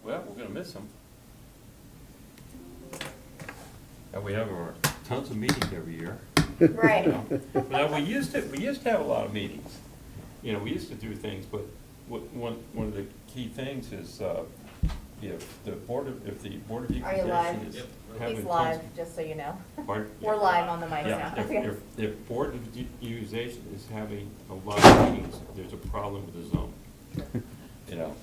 well, we're gonna miss them. And we have our tons of meetings every year. Right. You know. Now, we used to have a lot of meetings. You know, we used to do things, but one of the key things is, if the Board of Are you live? Equalization is having He's tons. live, just so you know. Pardon? We're live on the mics Yeah, now. Okay. if Board of Equalization is having a lot of meetings, there's a problem with the zone. You know,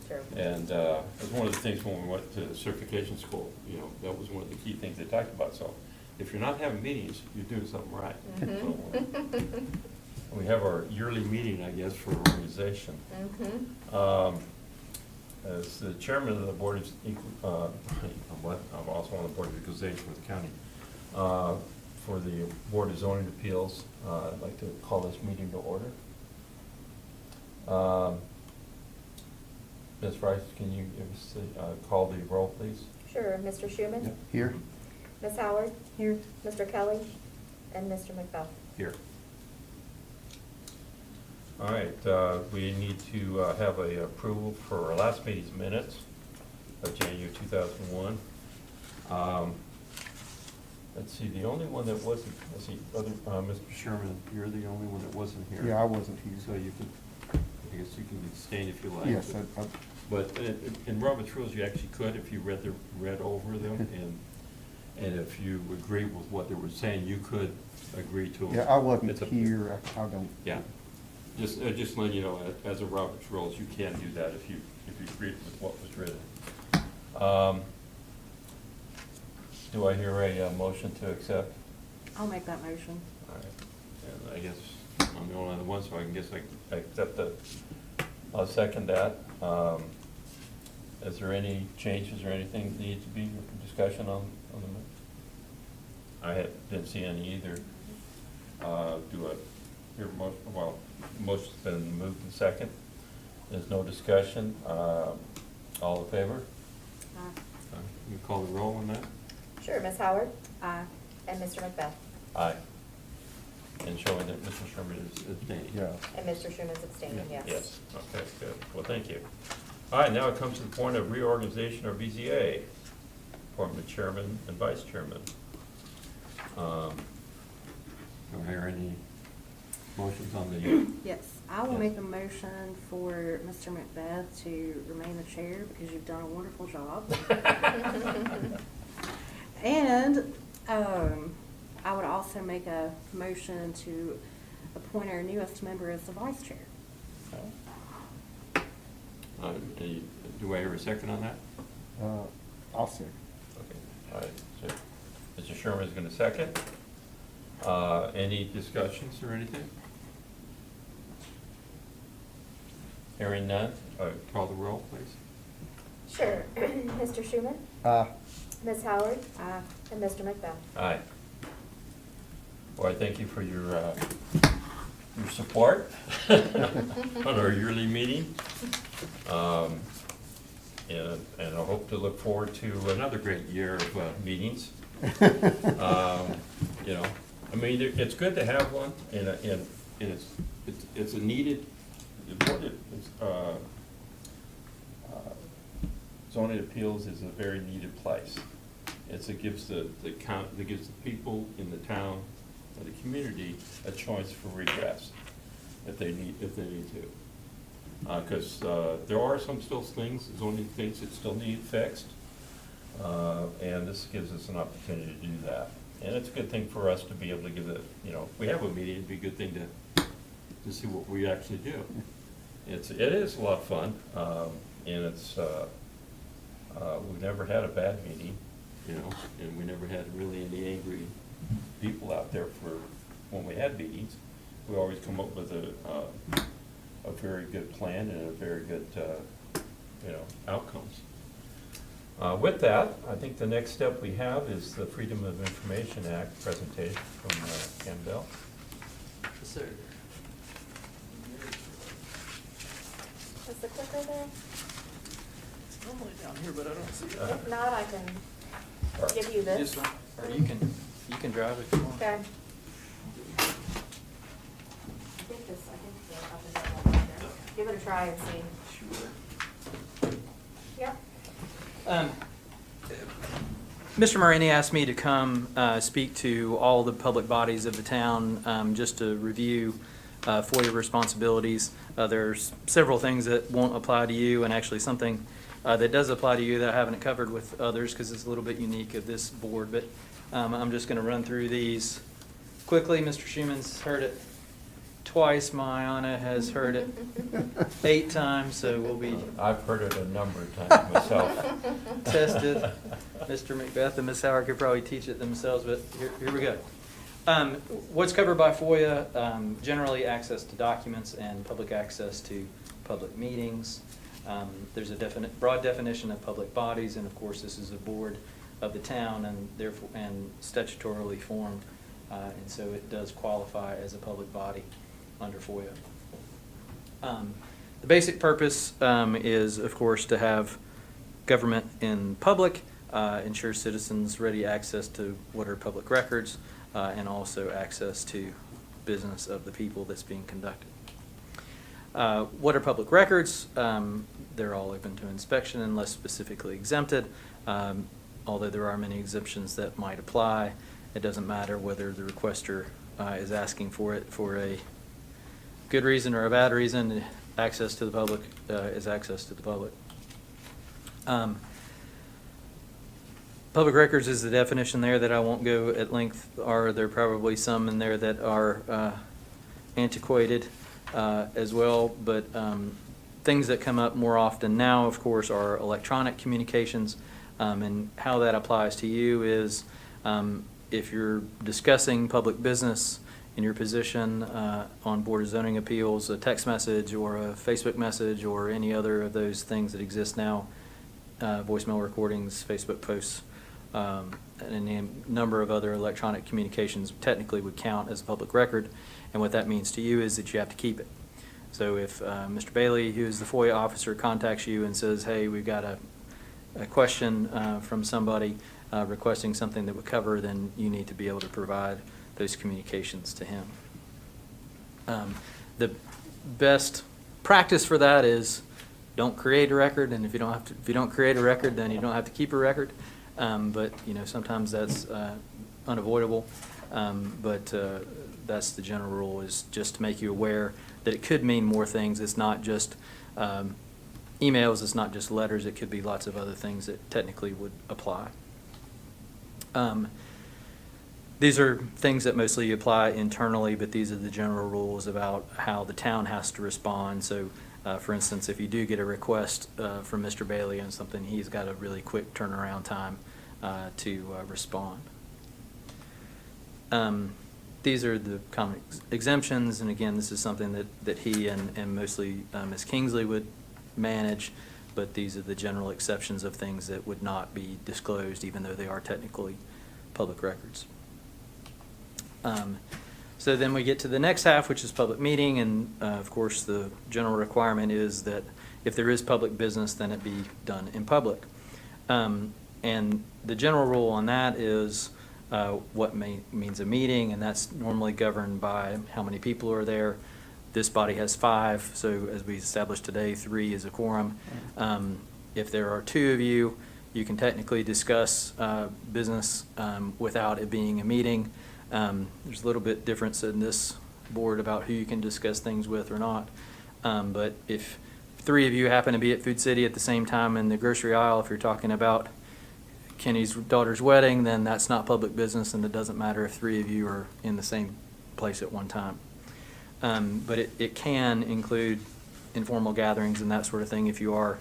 True. and it was one of the things when we went to certification school, you know, that was one of the key things they talked about. So if you're not having meetings, you're doing something right. Mhm. So, we have our yearly meeting, I guess, for organization. Mhm. As the chairman of the Board of I'm also on the Board of Equalization for the county. For the Board of Zoning Appeals, I'd like to call this meeting to order. Ms. Rice, can you give us the, call the roll, please? Sure, Mr. Schuman? Yep. Here. Ms. Howard? Here. Mr. Kelly? And Mr. McBeth? Here. All right, we need to have a approval for our last meeting's minutes of January 2001. Let's see, the only one that wasn't, let's see, Mr. Sherman, you're the only one that wasn't here. Yeah, I wasn't here. So you can, I guess you can abstain if you like. Yes, But in Robert's rules, you actually could if you read over them, and if you agree with what they were saying, you could agree to them. yeah, I wasn't It's up- here. I don't. Yeah, just letting you know, as a Robert's rules, you can do that if you agree with what was written. Do I hear a motion to accept? I'll make that motion. All right, and I guess I'm the only other one, so I guess I accept that. I'll second that. Is there any changes or anything that needs to be discussion on the minute? I didn't see any either. Do I hear motion's been moved and second. There's no discussion. All in favor? You call the roll on that? Sure, Ms. Howard? Aye. And Mr. McBeth? Aye. And showing that Mr. Sherman is abstaining. Yeah. And Mr. Schuman's abstaining, yes. Yes, okay, good. Well, thank you. All right, now it comes to the point of reorganization or BZA, appointment of chairman and vice chairman. Do I hear any motions on the? Yes, I will Yes. make a motion for Mr. McBeth to remain the chair because you've done a wonderful job. And I would also make a motion to appoint our newest member as the vice chair. Do I hear a second on that? I'll second. Okay, all right, so Mr. Sherman is going to second. Any discussions or anything? Hearing none, call the roll, please. Sure. Mr. Schuman? Ms. Howard? Aye. And Mr. McBeth? Aye. Well, I thank you for your support on our yearly meeting. And I hope to look forward to another great year of meetings. You know, I mean, it's good to have one, and it's a needed, zoning appeals is a very needed place. It gives the people in the town or the community a choice for redress if they need to. Because there are some zoning things that still need fixed, and this gives us an opportunity to do that. And it's a good thing for us to be able to give it, you know, if we have a meeting, it'd be a good thing to see what we actually do. It is a lot of fun, and we've never had a bad meeting, you know, and we never had really any angry people out there when we had meetings. We always come up with a very good plan and a very good, outcomes. With that, I think the next step we have is the Freedom of Information Act presentation from Campbell. Yes, sir. Is the clicker there? It's normally down here, but I don't see it. If not, I can give you this. This one, or you can drive if you want. Okay. I think the up and down one there. Give it a try and see. Sure. Yep. Mr. Morini asked me to come speak to all the public bodies of the town, just to review FOIA responsibilities. There's several things that won't apply to you, and actually something that does apply to you that I haven't covered with others because it's a little bit unique of this board. But I'm just going to run through these quickly. Mr. Schumann's heard it twice. Mayana has heard it 8 times, so we'll be I've heard it a number of times myself. tested. Mr. Macbeth and Ms. Howard could probably teach it themselves, but here we go. What's covered by FOIA? Generally access to documents and public access to public meetings. There's a broad definition of public bodies, and of course this is a board of the town and therefore statutorily formed, and so it does qualify as a public body under FOIA. The basic purpose is, of course, to have government in public, ensure citizens ready access to what are public records, and also access to business of the people that's being conducted. What are public records? They're all open to inspection unless specifically exempted, although there are many exemptions that might apply. It doesn't matter whether the requester is asking for it for a good reason or a bad reason. Access to the public is access to the public. Public records is the definition there that I won't go at length. There are probably some in there that are antiquated as well, but things that come up more often now, of course, are electronic communications, and how that applies to you is if you're discussing public business in your position on Board of Zoning Appeals, a text message or a Facebook message or any other of those things that exist now, voicemail recordings, Facebook posts, and a number of other electronic communications technically would count as a public record. And what that means to you is that you have to keep it. So if Mr. Bailey, who is the FOIA officer, contacts you and says, hey, we've got a question from somebody requesting something that would cover, then you need to be able to provide those communications to him. The best practice for that is don't create a record, and if you don't create a record, then you don't have to keep a record. But sometimes that's unavoidable. But that's the general rule, is just to make you aware that it could mean more things. It's not just emails, it's not just letters, it could be lots of other things that technically would apply. These are things that mostly apply internally, but these are the general rules about how the town has to respond. So, for instance, if you do get a request from Mr. Bailey on something, he's got a really quick turnaround time to respond. These are the common exemptions, and again, this is something that he and mostly Ms. Kingsley would manage, but these are the general exceptions of things that would not be disclosed, even though they are technically public records. So then we get to the next half, which is public meeting, and of course the general requirement is that if there is public business, then it be done in public. And the general rule on that is what means a meeting, and that's normally governed by how many people are there. This body has 5, so as we established today, 3 is a quorum. If there are 2 of you, you can technically discuss business without it being a meeting. There's a little bit difference in this board about who you can discuss things with or not. But if 3 of you happen to be at Food City at the same time in the grocery aisle, if you're talking about Kenny's daughter's wedding, then that's not public business, and it doesn't matter if 3 of you are in the same place at one time. But it can include informal gatherings and that sort of thing. If you are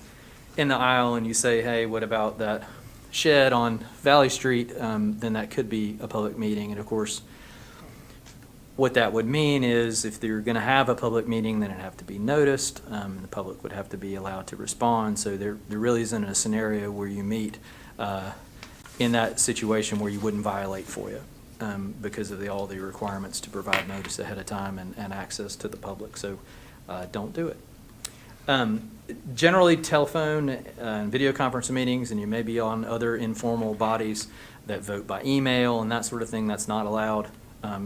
in the aisle and you say, hey, what about that shed on Valley Street, then that could be a public meeting. And of course, what that would mean is if you're going to have a public meeting, then it'd have to be noticed, and the public would have to be allowed to respond. So there really isn't a scenario where you meet in that situation where you wouldn't violate FOIA because of all the requirements to provide notice ahead of time and access to the public. So don't do it. Generally, telephone and video conference meetings, and you may be on other informal bodies that vote by email and that sort of thing, that's not allowed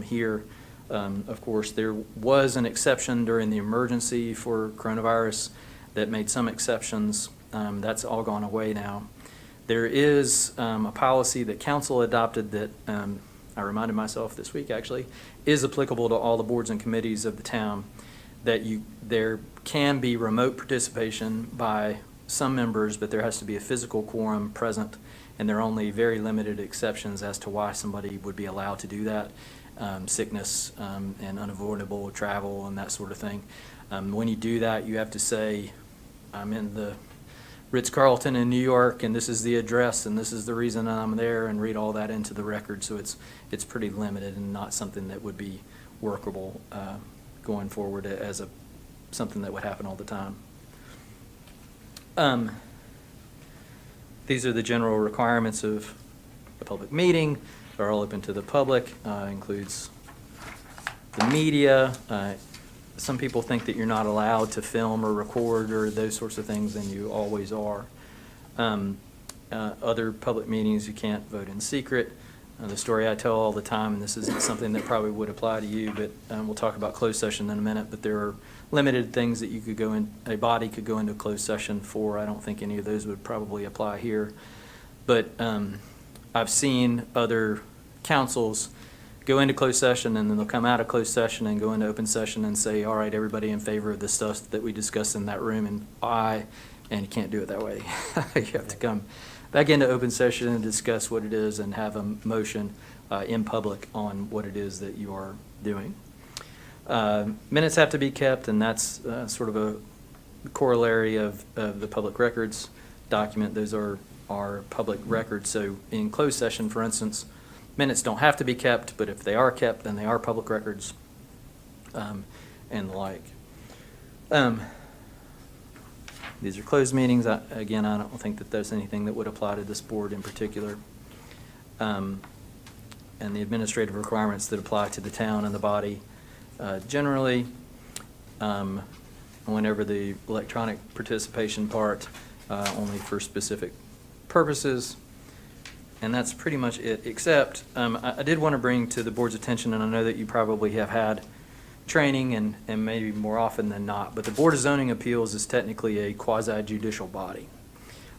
here. Of course, there was an exception during the emergency for coronavirus that made some exceptions. That's all gone away now. There is a policy that council adopted that, I reminded myself this week actually, is applicable to all the boards and committees of the town, that there can be remote participation by some members, but there has to be a physical quorum present, and there are only very limited exceptions as to why somebody would be allowed to do that. Sickness and unavoidable travel and that sort of thing. When you do that, you have to say, I'm in the Ritz-Carlton in New York, and this is the address, and this is the reason I'm there, and read all that into the record. So it's pretty limited and not something that would be workable going forward as something that would happen all the time. These are the general requirements of a public meeting. They're all open to the public, includes the media. Some people think that you're not allowed to film or record or those sorts of things, and you always are. Other public meetings, you can't vote in secret. The story I tell all the time, and this isn't something that probably would apply to you, but we'll talk about closed session in a minute, but there are limited things that you could go in, a body could go into closed session for. I don't think any of those would probably apply here. But I've seen other councils go into closed session, and then they'll come out of closed session and go into open session and say, all right, everybody in favor of the stuff that we discussed in that room, and aye, and you can't do it that way. You have to come back into open session and discuss what it is and have a motion in public on what it is that you are doing. Minutes have to be kept, and that's sort of a corollary of the public records document. Those are public records. So in closed session, for instance, minutes don't have to be kept, but if they are kept, then they are public records, and the like. These are closed meetings. Again, I don't think that there's anything that would apply to this board in particular. And the administrative requirements that apply to the town and the body generally, whenever the electronic participation part, only for specific purposes. And that's pretty much it, except I did want to bring to the board's attention, and I know that you probably have had training and maybe more often than not, but the Board of Zoning Appeals is technically a quasi-judicial body.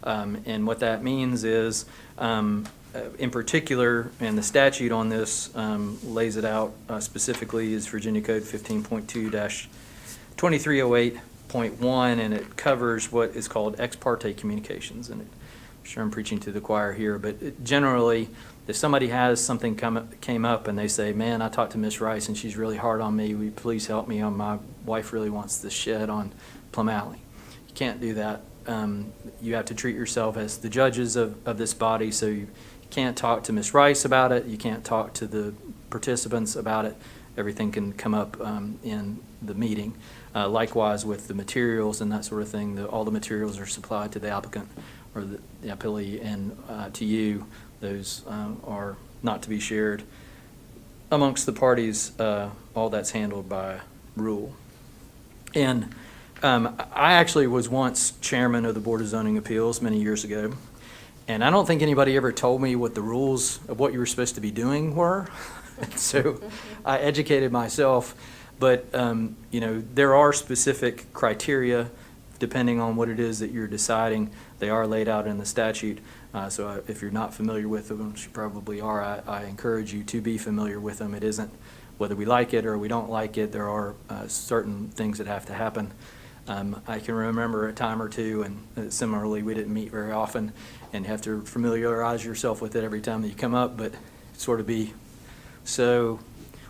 And what that means is, in particular, and the statute on this lays it out specifically, is Virginia Code 15.2-2308.1, and it covers what is called ex parte communications. And I'm sure I'm preaching to the choir here, but generally, if somebody has something came up and they say, man, I talked to Miss Rice and she's really hard on me, will you please help me on my wife really wants this shed on Plum Alley. You can't do that. You have to treat yourself as the judges of this body, so you can't talk to Miss Rice about it. You can't talk to the participants about it. Everything can come up in the meeting. Likewise with the materials and that sort of thing. All the materials are supplied to the applicant or the appellee, and to you. Those are not to be shared amongst the parties. All that's handled by rule. And I actually was once chairman of the Board of Zoning Appeals many years ago, and I don't think anybody ever told me what the rules of what you were supposed to be doing were. So I educated myself, but you know, there are specific criteria depending on what it is that you're deciding. They are laid out in the statute. So if you're not familiar with them, which you probably are, I encourage you to be familiar with them. It isn't whether we like it or we don't like it. There are certain things that have to happen. I can remember a time or two, and similarly, we didn't meet very often, and you have to familiarize yourself with it every time that you come up, but sort of be. So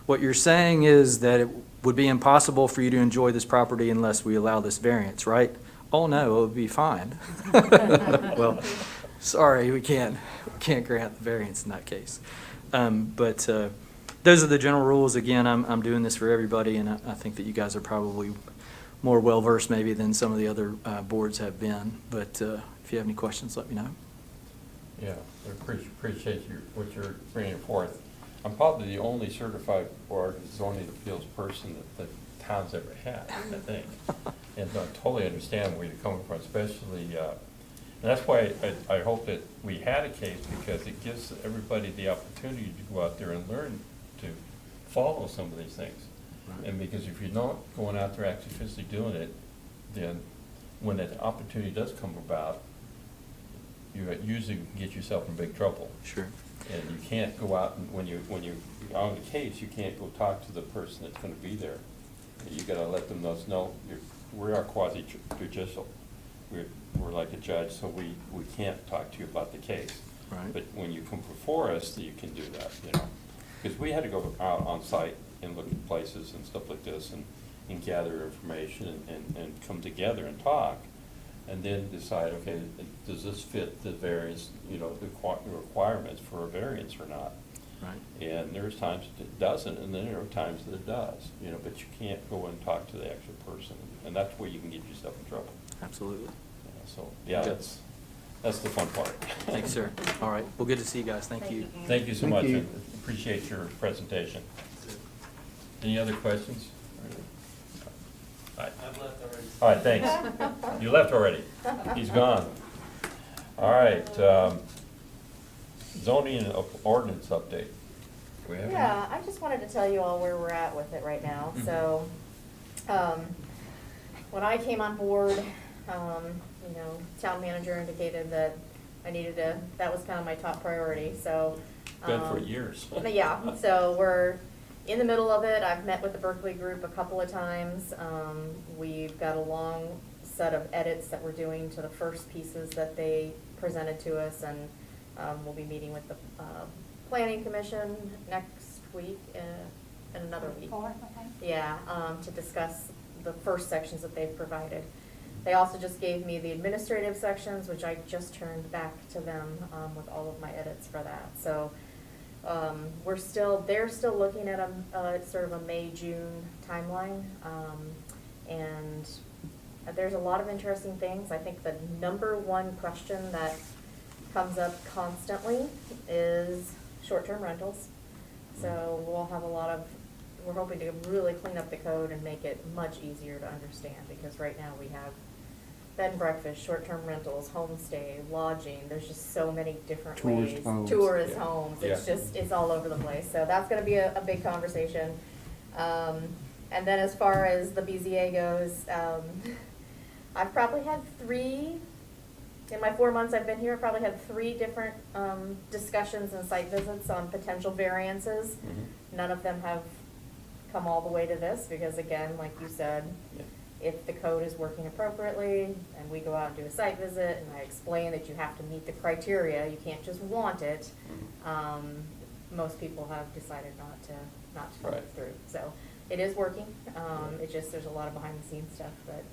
what you're saying is that it would be impossible for you to enjoy this property unless we allow this variance, right? Oh, no, it would be fine. Well, sorry, we can't grant the variance in that case. But those are the general rules. Again, I'm doing this for everybody, and I think that you guys are probably more well-versed maybe than some of the other boards have been. But if you have any questions, let me know. Yeah, I appreciate what you're bringing forth. I'm probably the only certified Board of Zoning Appeals person that the town's ever had, I think. And I totally understand where you're coming from, especially, and that's why I hope that we had a case, because it gives everybody the opportunity to go out there and learn to follow some of these things. Right. And because if you're not going out there actually physically doing it, then when that opportunity does come about, you usually can get yourself in big trouble. Sure. And you can't go out, and when you're on the case, you can't go talk to the person that's gonna be there. You gotta let them know, we are quasi-judicial. We're like a judge, so we can't talk to you about the case. Right. But when you come before us, you can do that, you know. Because we had to go out on site and look at places and stuff like this and gather information and come together and talk. And then decide, okay, does this fit the variance, you know, the requirements for a variance or not? Right. And there's times it doesn't, and then there are times that it does, you know, but you can't go and talk to the actual person, and that's where you can get yourself in trouble. Absolutely. Yeah, so, yeah, Okay. that's the fun part. Thanks, sir. All right, well, good to see you guys. Thank you. Thank you so Thank much, you. and appreciate your presentation. Any other questions? All right. I've left already. All right, thanks. You left already. He's gone. All right, zoning and ordinance update. Do we have any? Yeah, I just wanted to tell you all where we're at with it right now. Mhm. So, when I came on board, you know, town manager indicated that that was kind of my top priority, so. Been for years. Yeah, so we're in the middle of it. I've met with the Berkeley group a couple of times. We've got a long set of edits that we're doing to the first pieces that they presented to us, and we'll be meeting with the planning commission next week, in another week. Yeah, to discuss the first sections that they've provided. They also just gave me the administrative sections, which I just turned back to them with all of my edits for that. So they're still looking at a sort of a May-June timeline. And there's a lot of interesting things. I think the number one question that comes up constantly is short-term rentals. So we'll have we're hoping to really clean up the code and make it much easier to understand, because right now we have bed and breakfast, short-term rentals, homestay, lodging. There's just so many different Tourist ways. homes. Tourist Yeah. homes. Yeah. It's all over the place. So that's gonna be a big conversation. And then as far as the BZA goes, I've probably had in my 4 months I've been here, I've probably had 3 different discussions and site visits on potential variances. Mhm. None of them have come all the way to this, because again, like you said, Yeah. if the code is working appropriately, and we go out and do a site visit, and I explain that you have to meet the criteria, you can't just want it, Mhm. most people have decided not to Right. go through. So it is working. It just, there's a lot of behind the scenes stuff, but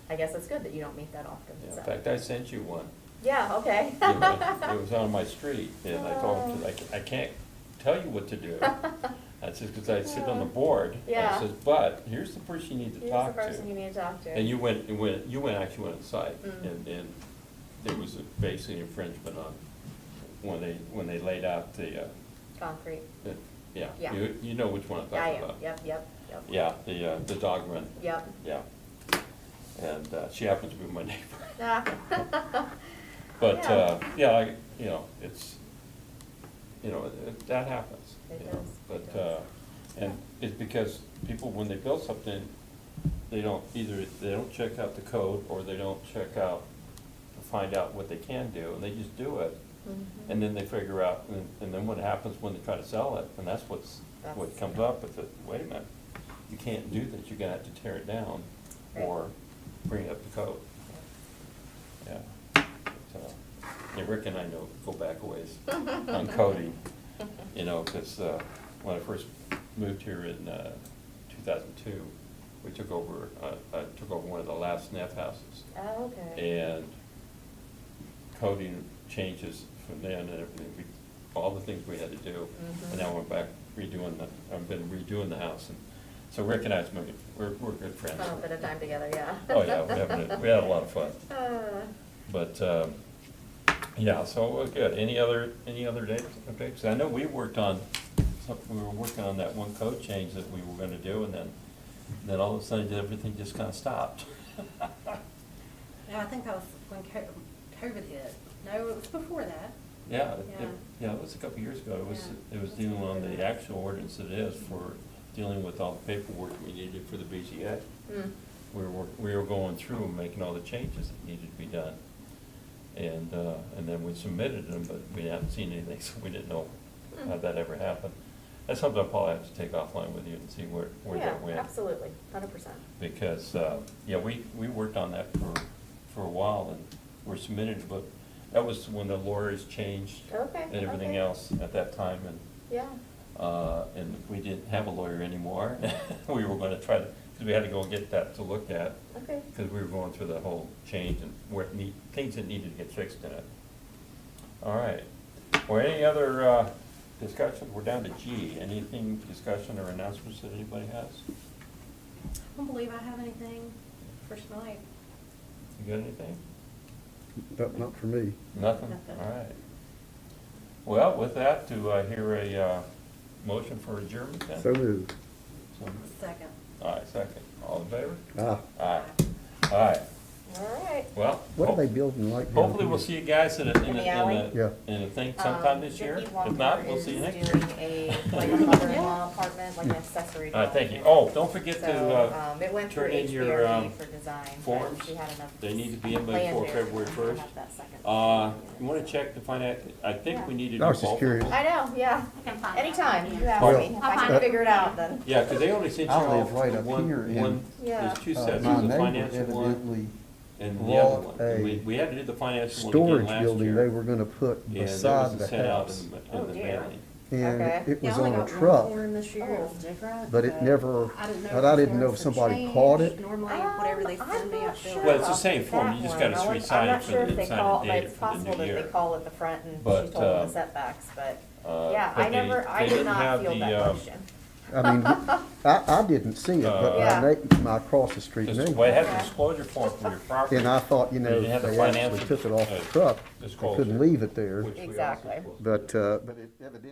I guess it's good that you don't meet that often. Yeah, so. in fact, I sent you one. Yeah, okay. It was on my street, and I told him, I can't tell you what to do. I said, because I sit on the board. Yeah. I said, but here's the person you need to Here's talk the to. person you need to talk to. And you actually went on site, Mm. and there was basically infringement on, when they laid out Concrete. yeah, Yeah. you know which one I'm Yeah, talking yeah, about. yep. Yeah, the dog run. Yep. Yeah. And she happens to be my neighbor. Ah. But, Yeah. it's, that happens. It you know. does, But, it does. and it's because people, when they build something, they don't check out the code, or they don't check out, to find out what they can do, and they just do it. Mhm. And then they figure out, and then what happens when they try to sell it, and that's what That's- comes up with it, wait a minute, you can't do that, you're gonna have to tear it down, or bring up the code. Yeah. But, yeah, Rick and I go back a ways on coding, because when I first moved here in 2002, we took over, I took over one of the last SNF houses. Oh, okay. And coding changes from then, and everything, all the things we had to do. Mhm. And now we're back I've been redoing the house, and so Rick and I, we're good friends. Spent a bit of time together, yeah. Oh, yeah, we had a lot of fun. But, yeah, so we're good. Any other dates, updates? I know we were working on that one code change that we were gonna do, and then all of a sudden, everything just kinda stopped. Yeah, I think that was when COVID hit. No, it was before that. Yeah, Yeah. it was a couple of years ago. Yeah. It was dealing on the actual ordinance it is for dealing with all the paperwork we needed for the BZA. Mm. We were going through and making all the changes that needed to be done. And then we submitted them, but we haven't seen anything, so we didn't know how that ever happened. That's something I'll probably have to take offline with you and see where that went. Yeah, absolutely, 100%. Because, yeah, we worked on that for a while and we're submitted, but that was when the lawyers changed Okay, and everything okay. else at that time, Yeah, and we didn't have a lawyer anymore. We were gonna try to, because we had to go get that to look at, okay. because we were going through the whole change and things that needed to get fixed in it. All right. Or any other discussion? We're down to G. Anything, discussion or announcements that anybody has? I don't believe I have anything for tonight. You got anything? Not for me. Nothing? Nothing. All right. Well, with that, do I hear a motion for adjournment then? So moved. So moved. Second. All right, second. All in favor? Ah, Aye. All right. All right. Well, what are they building like down hopefully we'll here? see you guys in In the alley? Yeah. a thing sometime this year. Vicki If not, Walker we'll see you next is year. doing like a mother-in-law apartment, like an accessory All right, thank you. dwelling. Oh, don't forget So, to, it went through turn in your, HBRD for design. but forms. She had enough. They need to be in land before there. February I'll 1st. have that second. You wanna check the finance, I think we need to do I both was just of curious. them. I know, yeah. I can find Anytime, out. you ask Well- me. If I'll I find can it. figure it out, then. Yeah, because they only sent you I all live right up one, here and, one, Yeah. there's two sets, my there's the neighbor financial one evidently and the other bought one. a We had to do the financial one storage again last building they year. were gonna put And there beside was the a set out house. in Oh, the dear. mailing. And Okay. it was Yeah, I only on a got one truck, form this year, it was Oh. different. but it never, I didn't know but I if didn't know if forms had somebody changed. caught it. Normally, whatever they I'm send me, I not fill sure it Well, it's the about same form, you that just one. gotta I'm re-sign it not for sure the if they inside call, and but date it's it for the possible new that they year. call it the front and But, she told them the setbacks, but, yeah, but I never, I they did didn't not have field the, that question. I mean, I didn't see it, but Yeah. my across the street Well, neighbor. it had the Okay. disclosure form for your property. And I thought, They they didn't have the actually financial, took it off the uh, truck, they disclosure. couldn't leave it there, which we also Exactly. supposed to do. but it evidently.